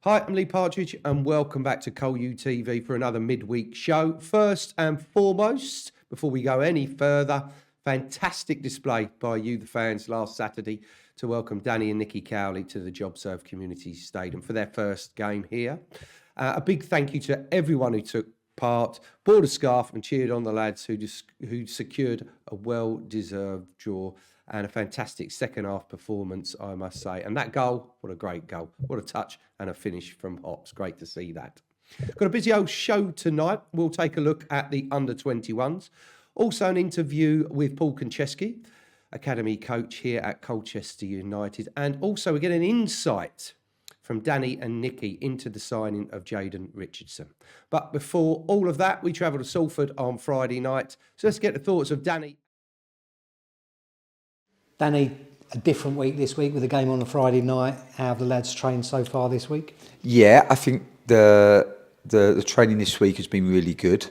Hi, I'm Lee Partridge and welcome back to Col U TV for another midweek show. First and foremost, before we go any further, fantastic display by you, the fans, last Saturday to welcome Danny and Nikki Cowley to the JobServe Community Stadium for their first game here. A big thank you to everyone who took part, bought a scarf and cheered on the lads who secured a well-deserved draw and a fantastic second half performance, I must say. And that goal, what a great goal. What a touch and a finish from Hops. Great to see that. Got a busy old show tonight. We'll take a look at the under-21s. Also an interview with Paul Konchesky, academy coach here at Colchester United. And also we get an insight from Danny and Nikki into the signing of Jaden Richardson. But before all of that, we travel to Salford on Friday night. So let's get the thoughts of Danny. Danny, a different week this week with a game on a Friday night. How have the lads trained so far this week? Yeah, I think the training this week has been really good.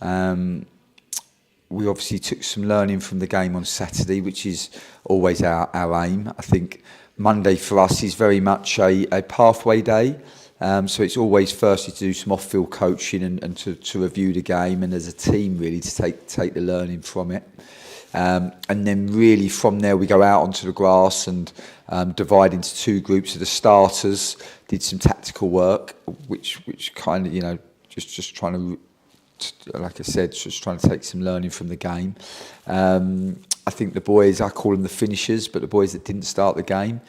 We obviously took some learning from the game on Saturday, which is always our aim. I think Monday for us is very much a pathway day. So it's always firstly to do some off-field coaching and to review the game, and as a team really to take the learning from it. And then really from there we go out onto the grass and divide into two groups of the starters. Did some tactical work, which kind of, just trying to, like I said, just trying to take some learning from the game. I think the boys, I call them the finishers, but the boys that didn't start the game,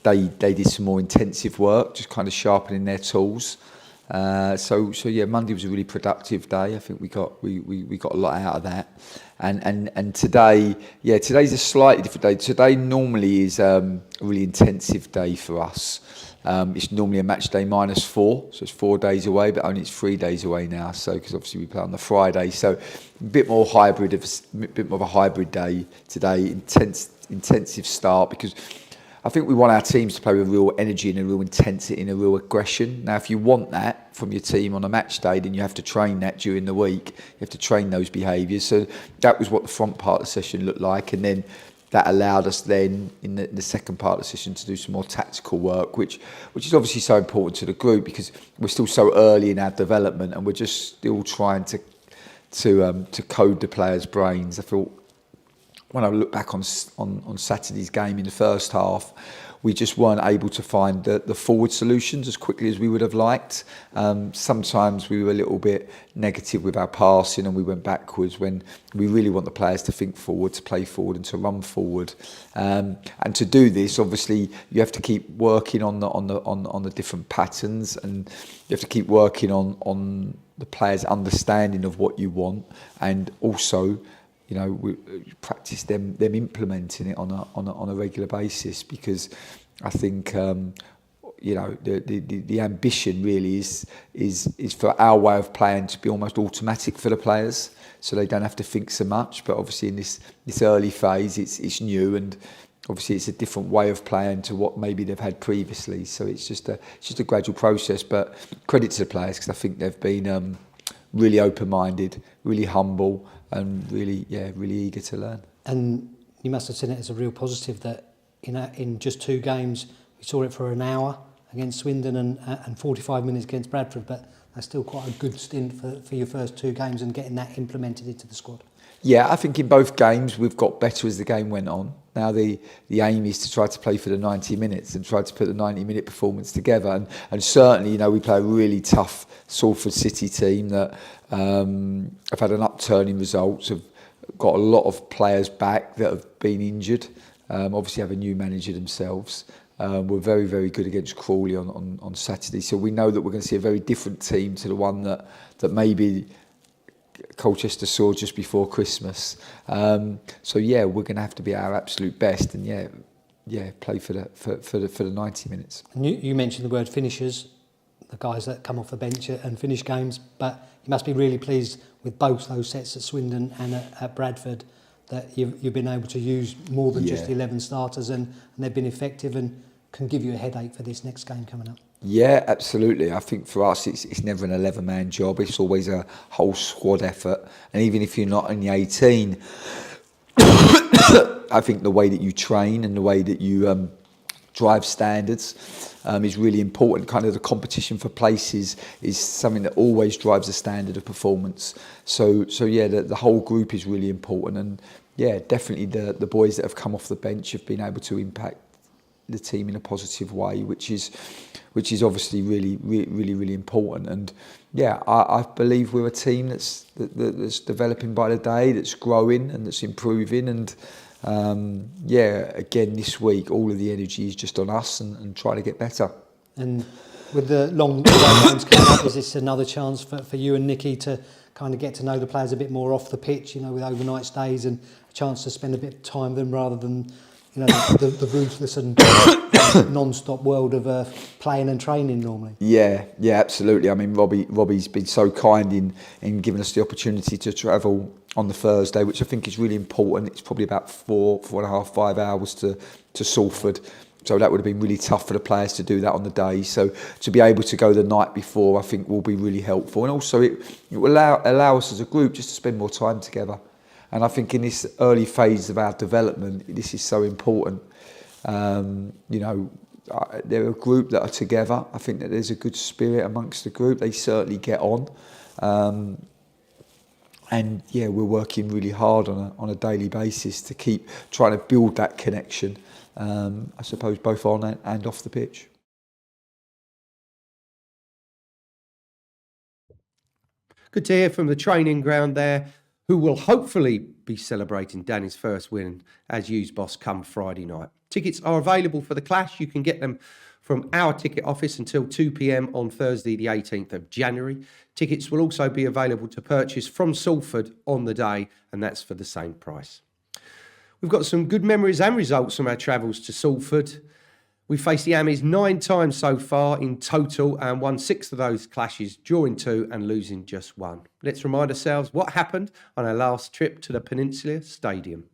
they did some more intensive work, just kind of sharpening their tools. So yeah, Monday was a really productive day. I think we got a lot out of that. And today, today's a slightly different day. Today normally is a really intensive day for us. It's normally a match day -4, so it's 4 days away, but only it's 3 days away now. So because obviously we play on the Friday, so a bit more of a hybrid day today. Intensive start because I think we want our teams to play with real energy and a real intensity and a real aggression. Now, if you want that from your team on a match day, then you have to train that during the week. You have to train those behaviours. So that was what the front part of the session looked like. And then that allowed us then in the second part of the session to do some more tactical work, which is obviously so important to the group because we're still so early in our development and we're just still trying to code the players' brains. I thought, when I look back on Saturday's game in the first half, we just weren't able to find the forward solutions as quickly as we would have liked. Sometimes we were a little bit negative with our passing and we went backwards when we really want the players to think forward, to play forward and to run forward. And to do this, obviously, you have to keep working on the different patterns and you have to keep working on the players' understanding of what you want and also we practice them implementing it on a regular basis because I think the ambition really is for our way of playing to be almost automatic for the players, so they don't have to think so much. But obviously in this early phase, it's new and obviously it's a different way of playing to what maybe they've had previously. So it's just a gradual process. But credit to the players because I think they've been really open-minded, really humble. And really eager to learn. And you must have seen it as a real positive that in just 2 games we saw it for an hour against Swindon and 45 minutes against Bradford, but that's still quite a good stint for your first 2 games and getting that implemented into the squad. Yeah, I think in both games we've got better as the game went on. Now the aim is to try to play for the 90 minutes and try to put the 90-minute performance together. And certainly, we play a really tough Salford City team that have had an upturn in results, have got a lot of players back that have been injured, obviously have a new manager themselves. We're very, very good against Cowley on Saturday. So we know that we're going to see a very different team to the one that maybe Colchester saw just before Christmas. So yeah, we're going to have to be our absolute best and play for the 90 minutes. And you mentioned the word finishers, the guys that come off the bench and finish games, but you must be really pleased with both those sets at Swindon and at Bradford that you've been able to use more than just 11 starters and they've been effective and can give you a headache for this next game coming up. Yeah, absolutely. I think for us, it's never an 11-man job. It's always a whole squad effort. And even if you're not in the 18, I think the way that you train and the way that you drive standards is really important. Kind of the competition for places is something that always drives the standard of performance. So yeah, the whole group is really important, and yeah, definitely the boys that have come off the bench have been able to impact the team in a positive way, which is obviously really important. And yeah, I believe we're a team that's developing by the day, that's growing and that's improving. And yeah, again this week, all of the energy is just on us and trying to get better. And with the long games coming up, is this another chance for you and Nicky to kind of get to know the players a bit more off the pitch, with overnight stays and a chance to spend a bit of time with them rather than the ruthless and non-stop world of playing and training normally? Yeah, absolutely. I mean, Robbie's been so kind in giving us the opportunity to travel on the Thursday, which I think is really important. It's probably about 4.5, 5 hours to Salford. So that would have been really tough for the players to do that on the day. So to be able to go the night before, I think will be really helpful. And also it will allow us as a group just to spend more time together. And I think in this early phase of our development, this is so important. They're a group that are together. I think that there's a good spirit amongst the group. They certainly get on. And yeah, we're working really hard on a daily basis to keep trying to build that connection, I suppose, both on and off the pitch. Good to hear from the training ground there, who will hopefully be celebrating Danny's first win as used boss come Friday night. Tickets are available for the clash. You can get them from our ticket office until 2 p.m. on Thursday, the 18th of January. Tickets will also be available to purchase from Salford on the day, and that's for the same price. We've got some good memories and results from our travels to Salford. We faced the Ammies 9 times so far in total and won 6 of those clashes, drawing 2 and losing just 1. Let's remind ourselves what happened on our last trip to the Peninsula Stadium.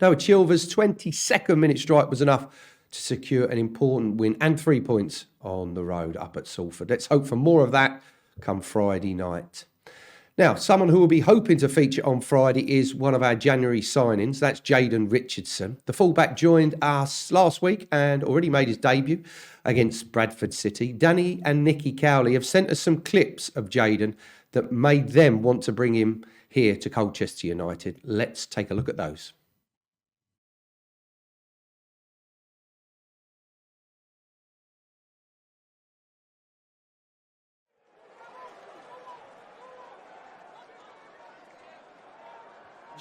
Noah Chilver's 22nd minute strike was enough to secure an important win and 3 points on the road up at Salford. Let's hope for more of that come Friday night. Now, someone who will be hoping to feature on Friday is one of our January signings. That's Jaden Richardson. The fullback joined us last week and already made his debut against Bradford City. Danny and Nicky Cowley have sent us some clips of Jaden that made them want to bring him here to Colchester United. Let's take a look at those.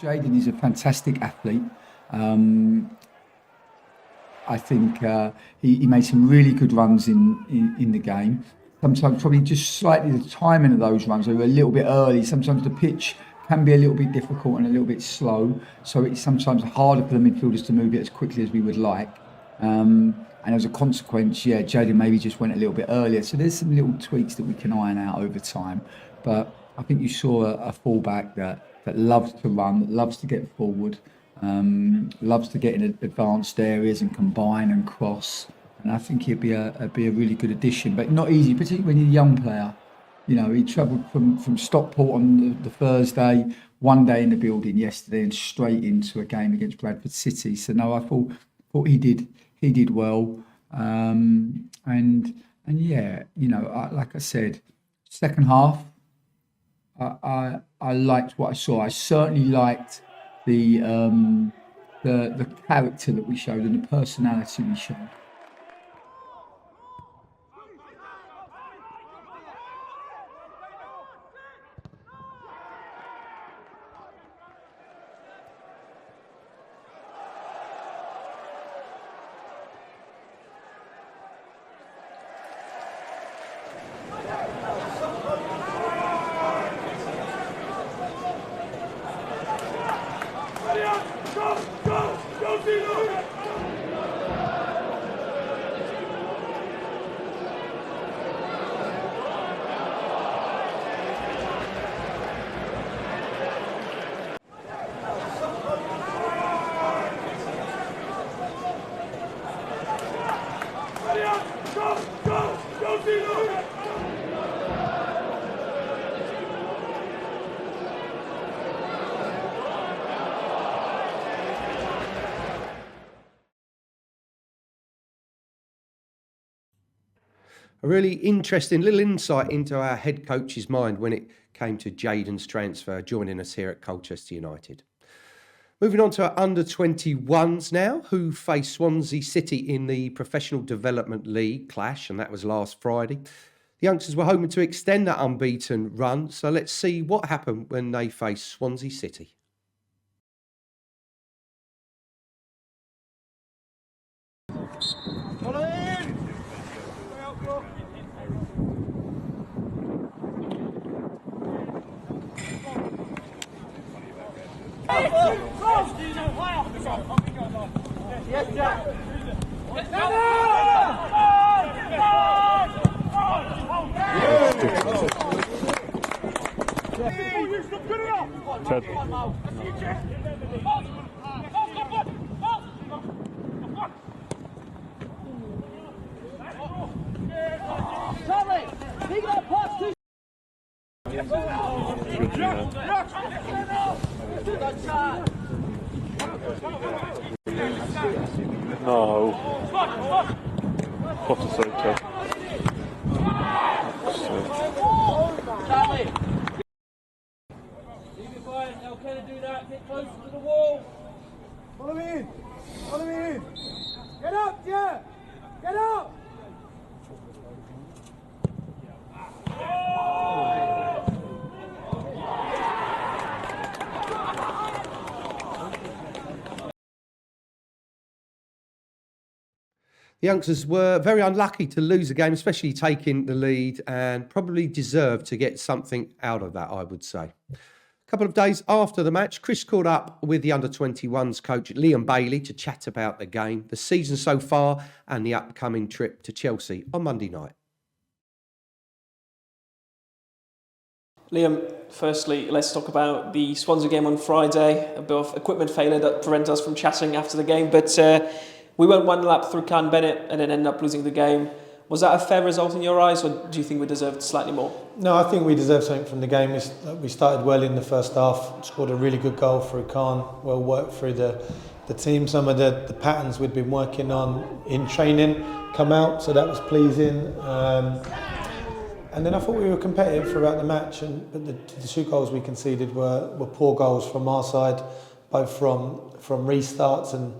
Jayden is a fantastic athlete. I think he made some really good runs in the game. Sometimes probably just slightly the timing of those runs are a little bit early. Sometimes the pitch can be a little bit difficult and a little bit slow, so it's sometimes harder for the midfielders to move it as quickly as we would like. And as a consequence, Jayden maybe just went a little bit earlier. So there's some little tweaks that we can iron out over time. But I think you saw a fullback that loves to run, that loves to get forward, loves to get in advanced areas and combine and cross. And I think he'd be a really good addition, but not easy, particularly when you're a young player. You know, he travelled from Stockport on the Thursday, one day in the building yesterday, and straight into a game against Bradford City. So no, I thought he did well. And yeah, you know, like I said, second half, I liked what I saw. I certainly liked the character that we showed and the personality we showed. A really interesting little insight into our head coach's mind when it came to Jayden's transfer, joining us here at Colchester United. Moving on to our under-21s now, who face Swansea City in the Professional Development League clash, and that was last Friday. The youngsters were hoping to extend that unbeaten run, so let's see what happened when they face Swansea City. No. What a save. Charlie! Leave it quiet, now can I do that? Get closer to the wall! Follow me in! Follow me in! Get up, yeah! Get up! The youngsters were very unlucky to lose the game, especially taking the lead, and probably deserved to get something out of that, I would say. A couple of days after the match, Chris caught up with the under-21s coach Liam Bailey to chat about the game, the season so far, and the upcoming trip to Chelsea on Monday night. Liam, firstly, let's talk about the Swansea game on Friday. A bit of equipment failure that prevented us from chatting after the game, but we went one lap through Can Bennett and then ended up losing the game. Was that a fair result in your eyes, or do you think we deserved slightly more? No, I think we deserved something from the game. We started well in the first half, scored a really good goal through Khan, well worked through the team. Some of the patterns we'd been working on in training come out, so that was pleasing. And then I thought we were competitive throughout the match, but the two goals we conceded were poor goals from our side, both from restarts, and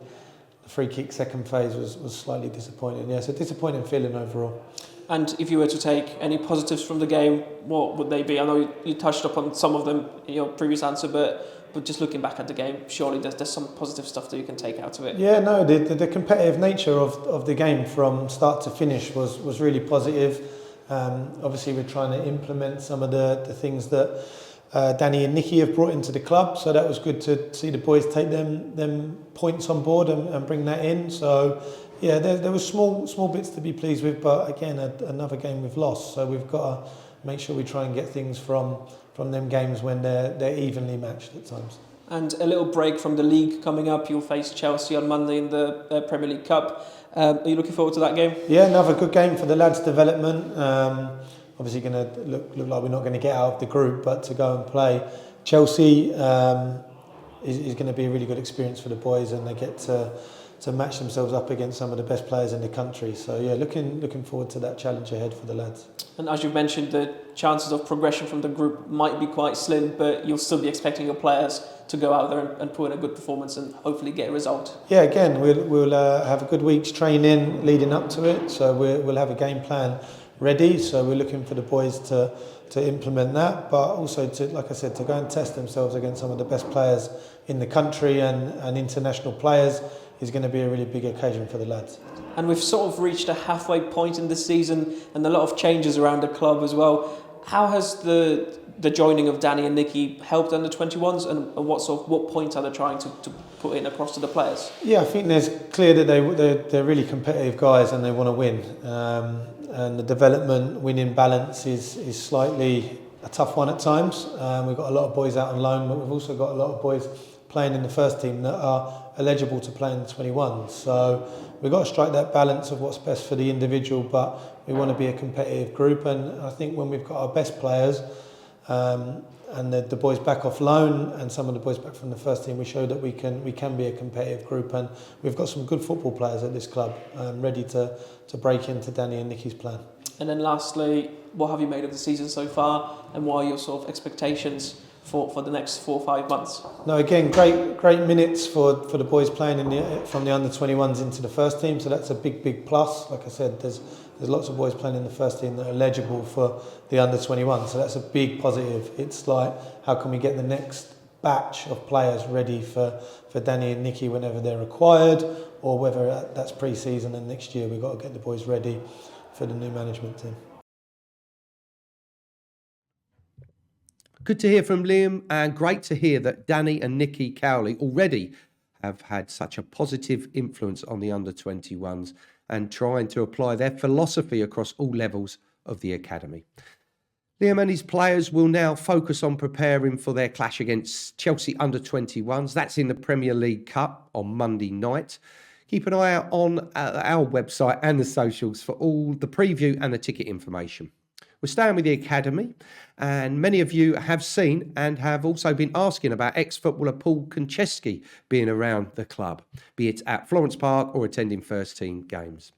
the free kick second phase was slightly disappointing. Yeah, so disappointing feeling overall. And if you were to take any positives from the game, what would they be? I know you touched upon some of them in your previous answer, but But just looking back at the game, surely there's some positive stuff that you can take out of it. Yeah, no, the competitive nature of the game from start to finish was really positive. Obviously, we're trying to implement some of the things that Danny and Nicky have brought into the club, so that was good to see the boys take them points on board and bring that in. So yeah, there was small bits to be pleased with, but again, another game we've lost, so we've got to make sure we try and get things from them games when they're evenly matched at times. And a little break from the league coming up. You'll face Chelsea on Monday in the Premier League Cup. Are you looking forward to that game? Yeah, another good game for the lads' development. Obviously going to look like we're not going to get out of the group, but to go and play Chelsea is going to be a really good experience for the boys, and they get to match themselves up against some of the best players in the country. So yeah, looking forward to that challenge ahead for the lads. And as you've mentioned, the chances of progression from the group might be quite slim, but you'll still be expecting your players to go out there and put in a good performance and hopefully get a result. Yeah, again, we'll have a good week's training leading up to it, so we'll have a game plan ready. So we're looking for the boys to implement that, but also to, like I said, to go and test themselves against some of the best players in the country and international players is going to be a really big occasion for the lads. And we've sort of reached a halfway point in the season and a lot of changes around the club as well. How has the joining of Danny and Nicky helped under 21s, and what points are they trying to put in across to the players? Yeah, I think there's clear that they're really competitive guys and they want to win. And the development winning balance is slightly a tough one at times. We've got a lot of boys out on loan, but we've also got a lot of boys playing in the first team that are eligible to play in the 21s. So we've got to strike that balance of what's best for the individual, but we want to be a competitive group. And I think when we've got our best players and the boys back off loan and some of the boys back from the first team, we show that we can be a competitive group, and we've got some good football players at this club ready to break into Danny and Nicky's plan. And then lastly, what have you made of the season so far, and what are your sort of expectations for the next 4 or 5 months? No, again, great minutes for the boys playing from the under 21s into the first team, so that's a big plus. Like I said, there's lots of boys playing in the first team that are eligible for the under 21, so that's a big positive. It's like, how can we get the next batch of players ready for Danny and Nicky whenever they're required, or whether that's pre-season and next year we've got to get the boys ready for the new management team. Good to hear from Liam, and great to hear that Danny and Nicky Cowley already have had such a positive influence on the under-21s and trying to apply their philosophy across all levels of the academy. Liam and his players will now focus on preparing for their clash against Chelsea under-21s. That's in the Premier League Cup on Monday night. Keep an eye out on our website and the socials for all the preview and the ticket information. We're staying with the academy, and many of you have seen and have also been asking about ex-footballer Paul Konchesky being around the club, be it at Florence Park or attending first-team games.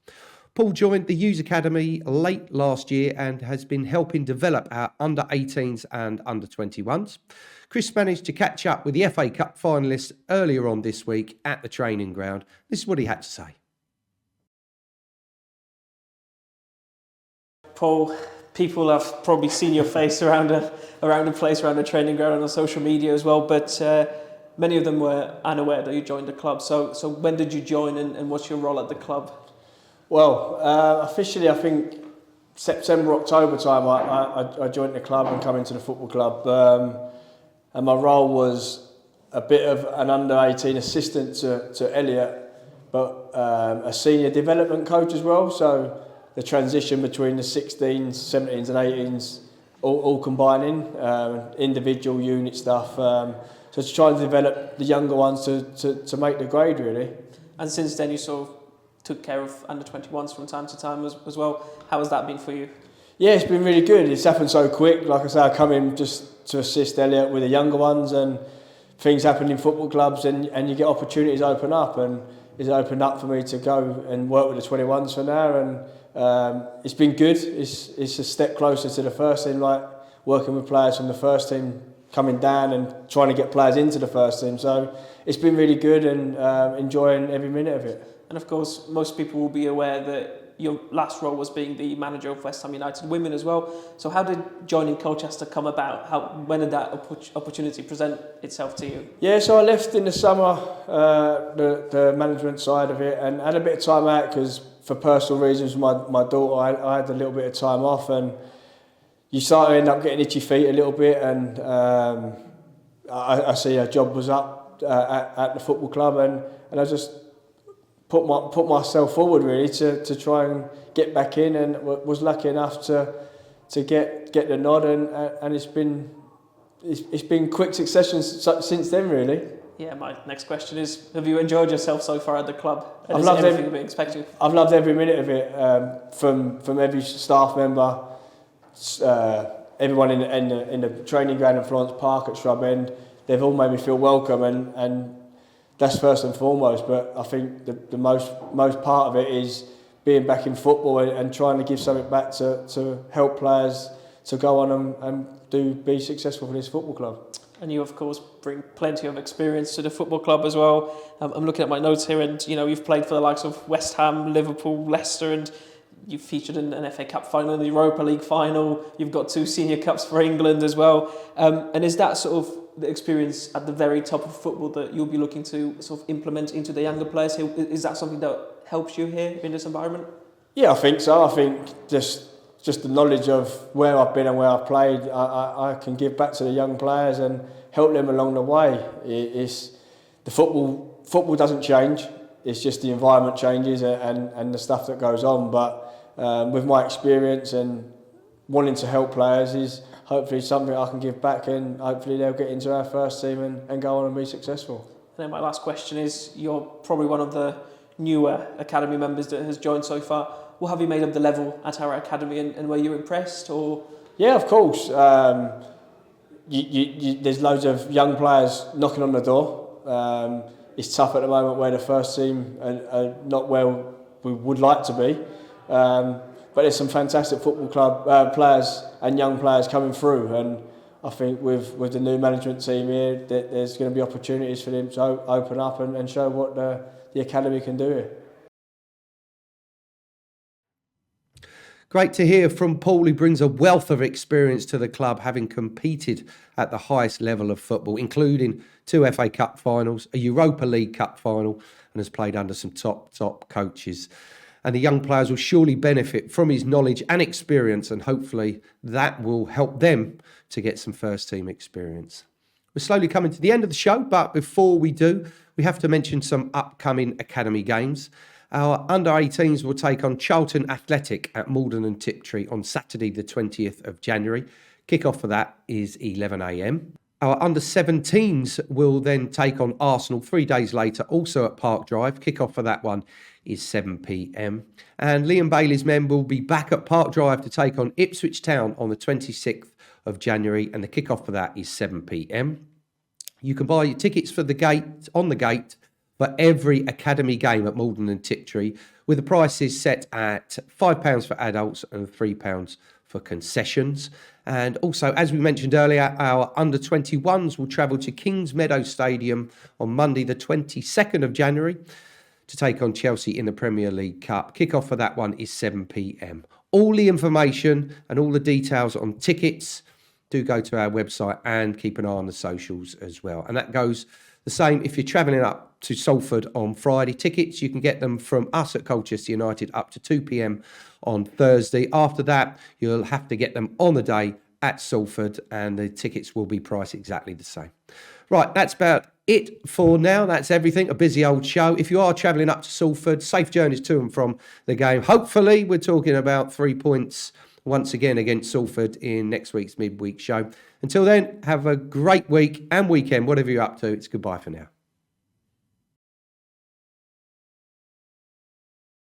Paul joined the Youth Academy late last year and has been helping develop our under-18s and under-21s. Chris managed to catch up with the FA Cup finalists earlier on this week at the training ground. This is what he had to say. Paul, people have probably seen your face around the place, around the training ground, and on social media as well, but many of them were unaware that you joined the club. So when did you join, and what's your role at the club? Well, officially I think September, October time I joined the club and come into the football club, and my role was a bit of an under-18 assistant to Elliot, but a senior development coach as well, so the transition between the 16s, 17s and 18s all combining, individual unit stuff, so to try and develop the younger ones to make the grade really. And since then you sort of took care of under-21s from time to time as well. How has that been for you? Yeah, it's been really good. It's happened so quick. Like I say, I come in just to assist Elliot with the younger ones, and things happen in football clubs, and you get opportunities open up, and it's opened up for me to go and work with the 21s for now, and it's been good. It's a step closer to the first team, like working with players from the first team coming down and trying to get players into the first team. So it's been really good, and enjoying every minute of it. And of course, most people will be aware that your last role was being the manager of West Ham United Women as well. So how did joining Colchester come about? When did that opportunity present itself to you? Yeah, so I left in the summer, the management side of it, and had a bit of time out because for personal reasons, my daughter, I had a little bit of time off, and you start to end up getting itchy feet a little bit, and I see a job was up at the football club, and I just put myself forward really to try and get back in, and was lucky enough to get the nod, and it's been quick succession since then really. Yeah, my next question is, have you enjoyed yourself so far at the club? And I've is loved everything you've expected? I've loved every minute of it, from every staff member, everyone in the training ground in Florence Park at Shrub End. They've all made me feel welcome, and that's first and foremost. But I think the most part of it is being back in football and trying to give something back to help players to go on and be successful for this football club. And you, of course, bring plenty of experience to the football club as well. I'm looking at my notes here, and you've played for the likes of West Ham, Liverpool, Leicester, and you've featured in an FA Cup final, the Europa League final. You've got 2 senior cups for England as well. And is that sort of the experience at the very top of football that you'll be looking to sort of implement into the younger players here? Is that something that helps you here in this environment? Yeah, I think so. I think just the knowledge of where I've been and where I've played, I can give back to the young players and help them along the way. It's the football doesn't change. It's just the environment changes and the stuff that goes on. But with my experience and wanting to help players is hopefully something I can give back, and hopefully they'll get into our first team and go on and be successful. And then my last question is, you're probably one of the newer academy members that has joined so far. What have you made of the level at our academy, and were you impressed? Or yeah, of course. There's loads of young players knocking on the door. It's tough at the moment where the first team are not where we would like to be. But there's some fantastic football club players and young players coming through, and I think with the new management team here, there's going to be opportunities for them to open up and show what the academy can do here. Great to hear from Paul, who brings a wealth of experience to the club, having competed at the highest level of football, including 2 FA Cup finals, a Europa League Cup final, and has played under some top coaches. And the young players will surely benefit from his knowledge and experience, and hopefully that will help them to get some first team experience. We're slowly coming to the end of the show, but before we do, we have to mention some upcoming academy games. Our under-18s will take on Charlton Athletic at Malden and Tiptree on Saturday the 20th of January. Kick-off for that is 11 a.m. Our under-17s will then take on Arsenal 3 days later, also at Park Drive. Kick-off for that one is 7 p.m. And Liam Bailey's men will be back at Park Drive to take on Ipswich Town on the 26th of January, and the kick-off for that is 7 p.m. You can buy your tickets for the gate for every academy game at Malden and Tiptree, with the prices set at £5 for adults and £3 for concessions. And also, as we mentioned earlier, our under-21s will travel to Kings Meadow Stadium on Monday the 22nd of January to take on Chelsea in the Premier League Cup. Kick-off for that one is 7 p.m. All the information and all the details on tickets, do go to our website and keep an eye on the socials as well. And that goes the same if you're travelling up to Salford on Friday. Tickets, you can get them from us at Colchester United up to 2 p.m. on Thursday. After that, you'll have to get them on the day at Salford, and the tickets will be priced exactly the same. Right, that's about it for now. That's everything. A busy old show. If you are travelling up to Salford, safe journeys to and from the game. Hopefully, we're talking about 3 points once again against Salford in next week's midweek show. Until then, have a great week and weekend, whatever you're up to. It's goodbye for now.